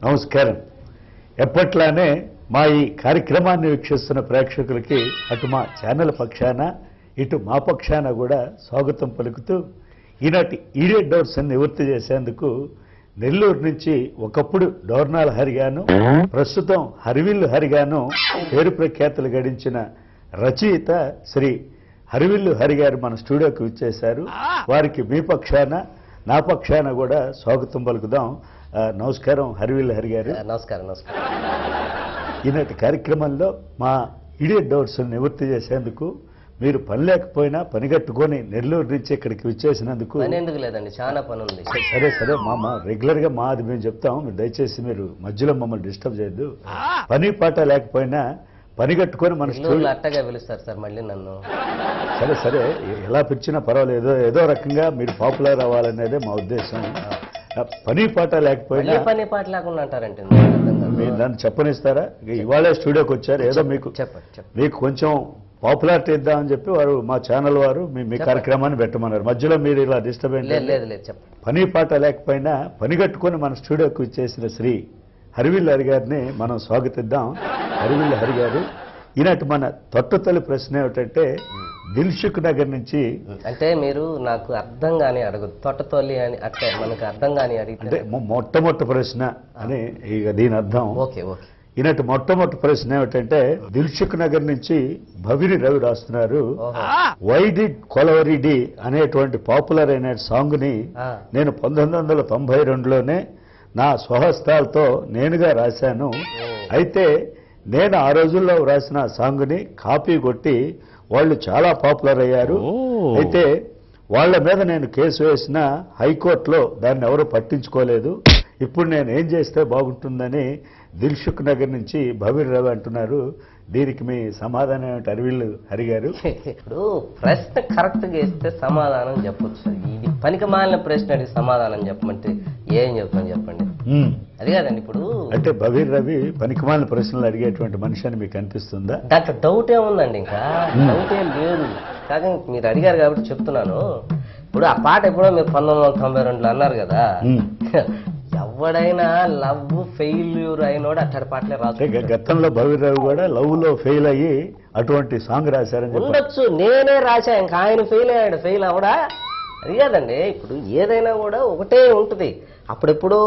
నమస్కారం. ఎప్పట్లానే మా ఈ కార్యక్రమాన్ని వీక్షిస్తున్న ప్రేక్షకులకి అటు మా ఛానల్ పక్షాన ఇటు మా పక్షాన కూడా స్వాగతం పలుకుతూ ఈనాటి ఈడియట్ డౌట్స్ నివృత్తి చేసేందుకు నెల్లూరు నుంచి ఒకప్పుడు డోర్నాల్ హరిగాను ప్రస్తుతం హరివిల్లు హరిగాను పేరు ప్రఖ్యాతులు గడించిన రచయిత శ్రీ హరివిల్లు హరి గారు మన స్టూడియోకి విచ్చేశారు. వారికి మీ పక్షాన నా పక్షాన కూడా స్వాగతం పలుకుదాం. నమస్కారం హరివిల్లు హరి గారు. నమస్కారం. నమస్కారం. ఈనాటి కార్యక్రమంలో మా ఈడియట్ డౌట్స్ నివృత్తి చేసేందుకు మీరు పని లేకపోయినా పనిగట్టుకొని నెల్లూరు నుంచి ఇక్కడికి విచ్చేసినందుకు ఎందుకు లేదండి, చాలా పని ఉంది. సరే మామ రెగ్యులర్ గా మాది మేము చెప్తాం, మీరు దయచేసి మీరు మధ్యలో మమ్మల్ని డిస్టర్బ్ చేయొద్దు. పని పాట లేకపోయినా పనిగట్టుకొని మన స్టూడియో అట్టగా పిలుస్తారు సార్ మళ్ళీ నన్ను. సరే ఎలా పిలిచినా పర్వాలేదు, ఏదో రకంగా మీరు పాపులర్ అవ్వాలనేదే మా ఉద్దేశం. పని పాట లేకపోయినా పని పాట లేకుండా అంటారంటే మీరు దాన్ని చెప్పనిస్తారా? ఇవాళే స్టూడియోకి వచ్చారు, ఏదో మీకు మీకు కొంచెం పాపులారిటీ ఇద్దామని చెప్పి వారు మా ఛానల్ వారు మీ కార్యక్రమాన్ని పెట్టమన్నారు. మధ్యలో మీరు ఇలా డిస్టర్బ్ లేదు. పని పాట లేకపోయినా పని కట్టుకొని మన స్టూడియోకి వచ్చేసిన శ్రీ హరివిల్లు హరి గారిని మనం స్వాగతిద్దాం. హరివిల్లు హరి గారు, ఈనాటి మన తొట్టతొలి ప్రశ్న ఏమిటంటే దిల్సుఖ్ నగర్ నుంచి అంటే మీరు నాకు అర్థం కాని అడగదు, తొట్టతొలి అని అంటే మనకు అర్థం కాని అడిగితే మొట్టమొదటి ప్రశ్న అని ఇక దీని అర్థం. ఓకే. ఈనాటి మొట్టమొదటి ప్రశ్న ఏమిటంటే దిల్సుఖ్ నగర్ నుంచి భవిరి రవి రాస్తున్నారు, వై డిడ్ కొలవరి డి అనేటువంటి పాపులర్ అయిన సాంగ్ ని నేను 1992లోనే నా స్వహస్తాలతో నేనుగా రాశాను. అయితే నేను ఆ రోజుల్లో రాసిన సాంగ్ ని కాపీ కొట్టి వాళ్ళు చాలా పాపులర్ అయ్యారు. అయితే వాళ్ల మీద నేను కేసు వేసిన హైకోర్టులో దాన్ని ఎవరు పట్టించుకోలేదు. ఇప్పుడు నేను ఏం చేస్తే బాగుంటుందని దిల్సుఖ్ నగర్ నుంచి భవిర్ రవి అంటున్నారు. దీనికి మీ సమాధానం ఏమిటి హరివిల్లు హరి గారు? ఇప్పుడు ప్రశ్న కరెక్ట్ గా ఇస్తే సమాధానం చెప్పొచ్చు. ఇది పనికి మాలిన ప్రశ్న అడిగి సమాధానం చెప్పమంటే ఏం చెప్తాను చెప్పండి. అది కాదండి, ఇప్పుడు అంటే భవిర్ రవి పనికి మాలిన ప్రశ్నలు అడిగేటువంటి మనిషి అని మీకు అనిపిస్తుందా? దాంట్లో డౌట్ ఏముందండి, ఇంకా డౌట్ ఏం లేదు. కాక మీరు అడిగారు కాబట్టి చెప్తున్నాను. ఇప్పుడు ఆ పాట ఎప్పుడో మీరు 1992లో అన్నారు కదా, ఎవడైనా లవ్ ఫెయిల్యూర్ అయినోడు అట్టడి పాటలే రాసు. గతంలో భవిర్ రవి కూడా లవ్ లో ఫెయిల్ అయ్యి అటువంటి సాంగ్ రాశారని ఉండొచ్చు. నేనే రాశా, ఇంకా ఆయన ఫెయిల్ అయ్యాడు, ఫెయిల్ అవడా? అది కాదండి, ఇప్పుడు ఏదైనా కూడా ఒకటే ఉంటుంది. అప్పుడెప్పుడు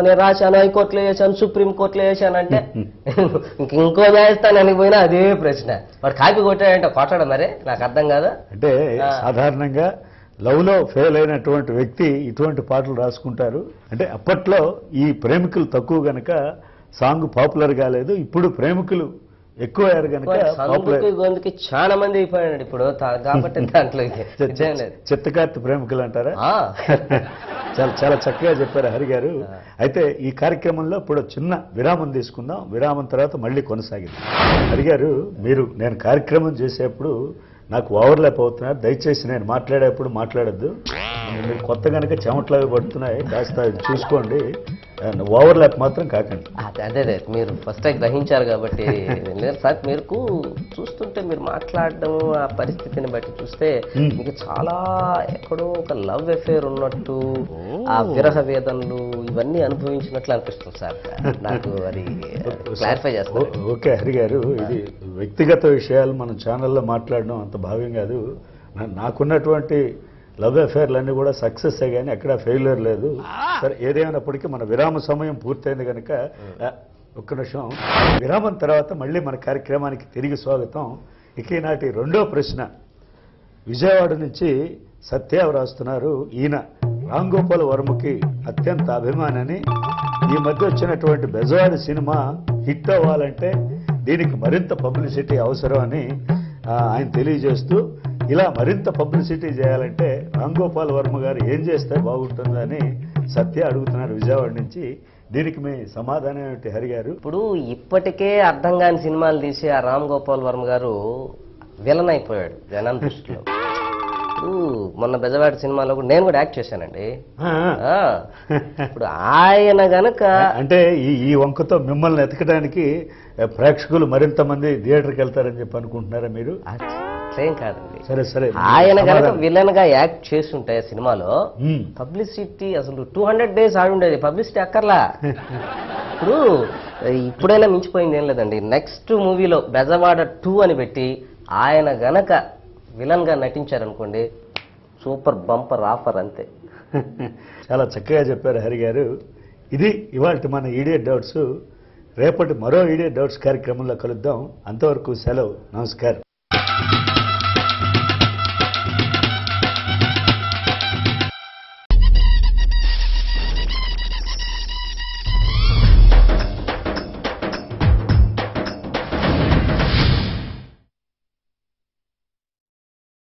నేను రాశాను, హైకోర్టులో వేసాను, సుప్రీం కోర్టులో వేసాను అంటే ఇంకో వేస్తానని పోయినా అదే ప్రశ్న. వాడు కాపీ కొట్టాడంటే కొట్టాడు, మరి నాకు అర్థం కాదా? అంటే సాధారణంగా లవ్ లో ఫెయిల్ అయినటువంటి వ్యక్తి ఇటువంటి పాటలు రాసుకుంటారు. అంటే అప్పట్లో ఈ ప్రేమికులు తక్కువ గనక సాంగ్ పాపులర్ కాలేదు. ఇప్పుడు ప్రేమికులు ఎక్కువ అయ్యారు కనుక గొంతుకి చాలా మంది అయిపోయాడు ఇప్పుడు కాబట్టి దాంట్లో చిత్తకార్తి ప్రేమికులు అంటారా? చాలా చక్కగా చెప్పారు హరి గారు. అయితే ఈ కార్యక్రమంలో ఇప్పుడు చిన్న విరామం తీసుకుందాం. విరామం తర్వాత మళ్ళీ కొనసాగిద్దాం. హరి గారు, నేను కార్యక్రమం చేసేప్పుడు నాకు ఓవర్లాప్ అవుతున్నారు. దయచేసి నేను మాట్లాడేప్పుడు మాట్లాడద్దు. మీరు కొత్త కనుక చెమట్లాగా పడుతున్నాయి, కాస్త చూసుకోండి. ఓవర్లాప్ మాత్రం కాకండి. అదే మీరు ఫస్ట్ టైం గ్రహించారు కాబట్టి. సార్ మీరు చూస్తుంటే మీరు మాట్లాడడం ఆ పరిస్థితిని బట్టి చూస్తే మీకు చాలా ఎక్కడో ఒక లవ్ అఫేర్ ఉన్నట్టు, ఆ విరహ వేదనలు ఇవన్నీ అనుభవించినట్లు అనిపిస్తుంది సార్. నాకు అది క్లారిఫై చేస్తాను. ఓకే హరి గారు, ఇది వ్యక్తిగత విషయాలు మన ఛానల్లో మాట్లాడడం అంత భావ్యం కాదు. నాకున్నటువంటి లవ్ అఫేర్లన్నీ కూడా సక్సెస్ కానీ ఎక్కడా ఫెయిల్యూర్ లేదు. సరే, ఏదేమైనప్పటికీ మన విరామ సమయం పూర్తయింది కనుక ఒక్క నిమిషం. విరామం తర్వాత మళ్ళీ మన కార్యక్రమానికి తిరిగి స్వాగతం. ఇక ఈనాటి రెండో ప్రశ్న విజయవాడ నుంచి సత్యావ్ రాస్తున్నారు. ఈయన రామ్ గోపాల్ వర్మకి అత్యంత అభిమానని, ఈ మధ్య వచ్చినటువంటి బెజవాడి సినిమా హిట్ అవ్వాలంటే దీనికి మరింత పబ్లిసిటీ అవసరం అని ఆయన తెలియజేస్తూ, ఇలా మరింత పబ్లిసిటీ చేయాలంటే రామ్ గోపాల్ వర్మ గారు ఏం చేస్తే బాగుంటుందని సత్య అడుగుతున్నారు విజయవాడ నుంచి. దీనికి మీ సమాధానం ఏమిటి హరి గారు? ఇప్పుడు ఇప్పటికే అర్థం కాని సినిమాలు తీసి ఆ రామ్ గోపాల్ వర్మ గారు విలన్ అయిపోయాడు జనం దృష్టిలో. మొన్న బెజవాడి సినిమాలో కూడా నేను కూడా యాక్ట్ చేశానండి. ఇప్పుడు ఆయన గనక అంటే ఈ వంకతో మిమ్మల్ని ఎతకడానికి ప్రేక్షకులు మరింత మంది థియేటర్కి వెళ్తారని చెప్పి అనుకుంటున్నారా మీరు? అట్లేం కాదండి. సరే సరే ఆయన కనుక విలన్ గా యాక్ట్ చేస్తుంటే సినిమాలో మ్మ్. పబ్లిసిటీ అసలు 200 days ఆడి ఉండేది, పబ్లిసిటీ అక్కర్లా. ఇప్పుడు ఇప్పుడైనా మించిపోయింది ఏం లేదండి. నెక్స్ట్ మూవీలో బెజవాడ 2 అని పెట్టి ఆయన గనక విలన్ గా నటించారనుకోండి, సూపర్ బంపర్ ఆఫర్ అంతే. చాలా చక్కగా చెప్పారు హరి గారు. ఇది ఇవాళ మన ఈడియట్ డౌట్స్. రేపటి మరో ఈడియట్ డౌట్స్ కార్యక్రమంలో కలుద్దాం. అంతవరకు సెలవు. నమస్కారం.